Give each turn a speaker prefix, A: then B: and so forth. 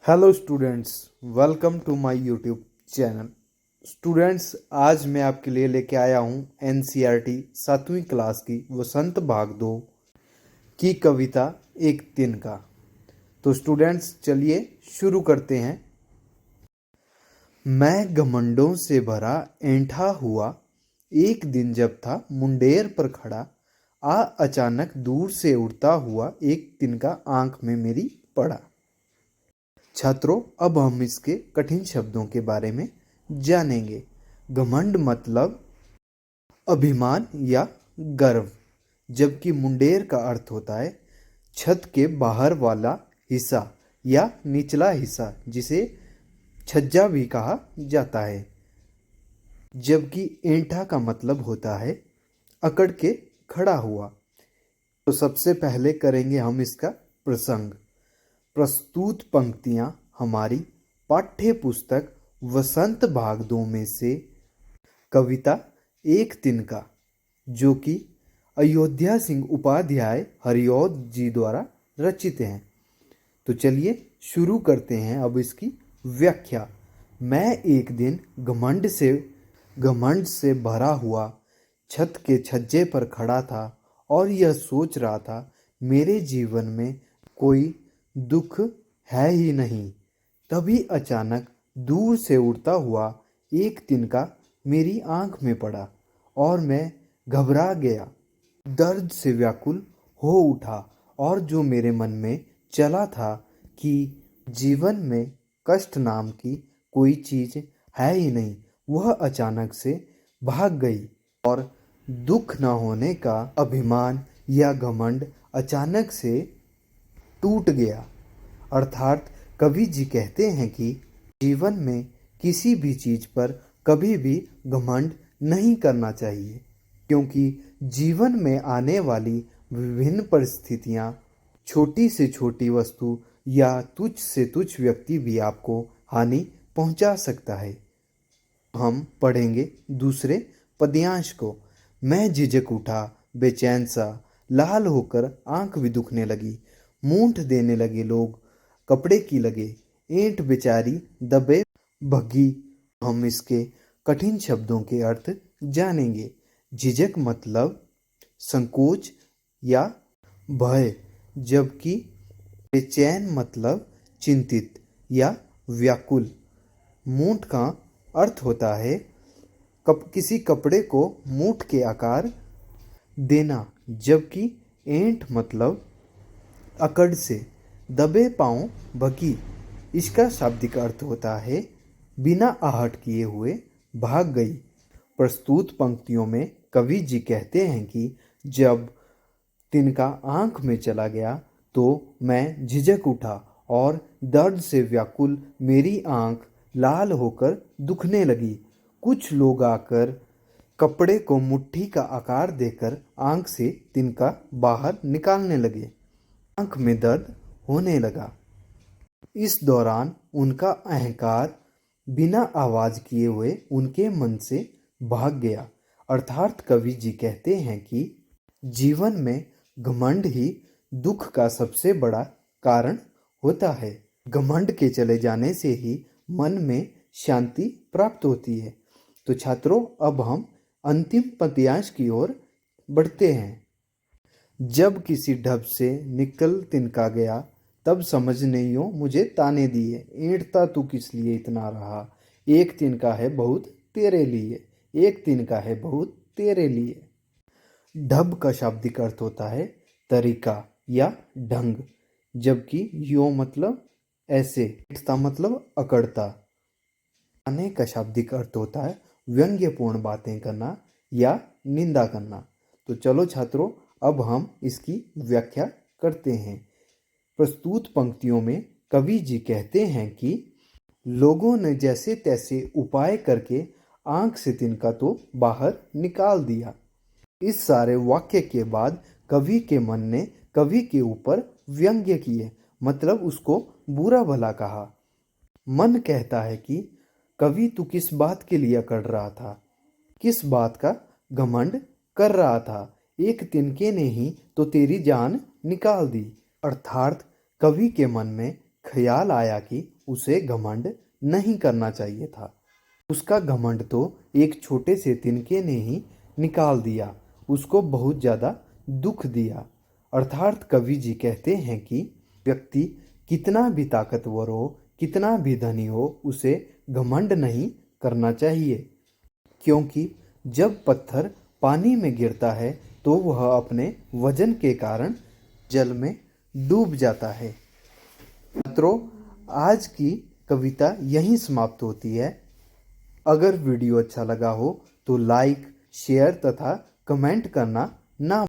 A: Hello students, welcome to my YouTube channel. Students, आज मैं आपके लिए लेके आया हूँ एनसीईआरटी 7वीं क्लास की वसंत भाग 2 की कविता एक दिन का। तो स्टूडेंट्स, चलिए शुरू करते हैं। मैं घमंडों से भरा ऐंठा हुआ एक दिन जब था मुंडेर पर खड़ा, अचानक दूर से उड़ता हुआ एक तिनका आंख में मेरी पड़ा। छात्रों, अब हम इसके कठिन शब्दों के बारे में जानेंगे। घमंड मतलब अभिमान या गर्व, जबकि मुंडेर का अर्थ होता है छत के बाहर वाला हिस्सा या निचला हिस्सा, जिसे छज्जा भी कहा जाता है। जबकि ऐंठा का मतलब होता है अकड़ के खड़ा हुआ। तो सबसे पहले करेंगे हम इसका प्रसंग। प्रस्तुत पंक्तियां हमारी पाठ्य पुस्तक वसंत भाग 2 में से कविता एक तिनका, जो कि अयोध्या सिंह उपाध्याय हरिऔध जी द्वारा रचित हैं। तो चलिए शुरू करते हैं अब इसकी व्याख्या। मैं एक दिन घमंड से भरा हुआ छत के छज्जे पर खड़ा था और यह सोच रहा था मेरे जीवन में कोई दुख है ही नहीं। तभी अचानक दूर से उड़ता हुआ एक तिनका मेरी आंख में पड़ा और मैं घबरा गया, दर्द से व्याकुल हो उठा। और जो मेरे मन में चला था कि जीवन में कष्ट नाम की कोई चीज है ही नहीं, वह अचानक से भाग गई। और दुख न होने का अभिमान या घमंड अचानक से टूट गया। अर्थात कवि जी कहते हैं कि जीवन में किसी भी चीज पर कभी भी घमंड नहीं करना चाहिए, क्योंकि जीवन में आने वाली विभिन्न परिस्थितियां, छोटी से छोटी वस्तु या तुच्छ से तुच्छ व्यक्ति भी आपको हानि पहुंचा सकता है। हम पढ़ेंगे दूसरे पद्यांश को। मैं झिझक उठा बेचैन सा, लाल होकर आंख भी दुखने लगी। मूंठ देने लगे लोग, कपड़े की लगे, ऐंठ बेचारी दबे भगी। हम इसके कठिन शब्दों के अर्थ जानेंगे। झिझक मतलब संकोच या भय, जबकि बेचैन मतलब चिंतित या व्याकुल। मूंठ का अर्थ होता है किसी कपड़े को मूठ के आकार देना, जबकि ऐंठ मतलब अकड़ से। दबे पांव भगी, इसका शाब्दिक अर्थ होता है बिना आहट किए हुए भाग गई। प्रस्तुत पंक्तियों में कवि जी कहते हैं कि जब तिनका आंख में चला गया तो मैं झिझक उठा और दर्द से व्याकुल मेरी आंख लाल होकर दुखने लगी। कुछ लोग आकर कपड़े को मुट्ठी का आकार देकर आंख से तिनका बाहर निकालने लगे। आंख में दर्द होने लगा। इस दौरान उनका अहंकार बिना आवाज किए हुए उनके मन से भाग गया। अर्थात कवि जी कहते हैं कि जीवन में घमंड ही दुख का सबसे बड़ा कारण होता है। घमंड के चले जाने से ही मन में शांति प्राप्त होती है। तो छात्रों, अब हम अंतिम पद्यांश की ओर बढ़ते हैं। जब किसी ढब से निकल तिनका गया, तब समझनियों मुझे ताने दिए। ऐंठता तू किस लिए इतना रहा, एक तिनका है बहुत तेरे लिए, एक तिनका है बहुत तेरे लिए। ढब का शाब्दिक अर्थ होता है तरीका या ढंग, जबकि यो मतलब ऐसे, ऐंठता मतलब अकड़ता। ताने का शाब्दिक अर्थ होता है व्यंग्यपूर्ण बातें करना या निंदा करना। तो चलो छात्रों, अब हम इसकी व्याख्या करते हैं। प्रस्तुत पंक्तियों में कवि जी कहते हैं कि लोगों ने जैसे तैसे उपाय करके आंख से तिनका तो बाहर निकाल दिया। इस सारे वाक्य के बाद कवि के मन ने कवि के ऊपर व्यंग्य किए, मतलब उसको बुरा भला कहा। मन कहता है कि कवि तू किस बात के लिए अकड़ रहा था, किस बात का घमंड कर रहा था, एक तिनके ने ही तो तेरी जान निकाल दी। अर्थात कवि के मन में ख्याल आया कि उसे घमंड नहीं करना चाहिए था। उसका घमंड तो एक छोटे से तिनके ने ही निकाल दिया, उसको बहुत ज़्यादा दुख दिया। अर्थात कवि जी कहते हैं कि व्यक्ति कितना भी ताकतवर हो, कितना भी धनी हो, उसे घमंड नहीं करना चाहिए, क्योंकि जब पत्थर पानी में गिरता है तो वह अपने वजन के कारण जल में डूब जाता है। मित्रों, आज की कविता यहीं समाप्त होती है। अगर वीडियो अच्छा लगा हो तो लाइक, शेयर तथा कमेंट करना ना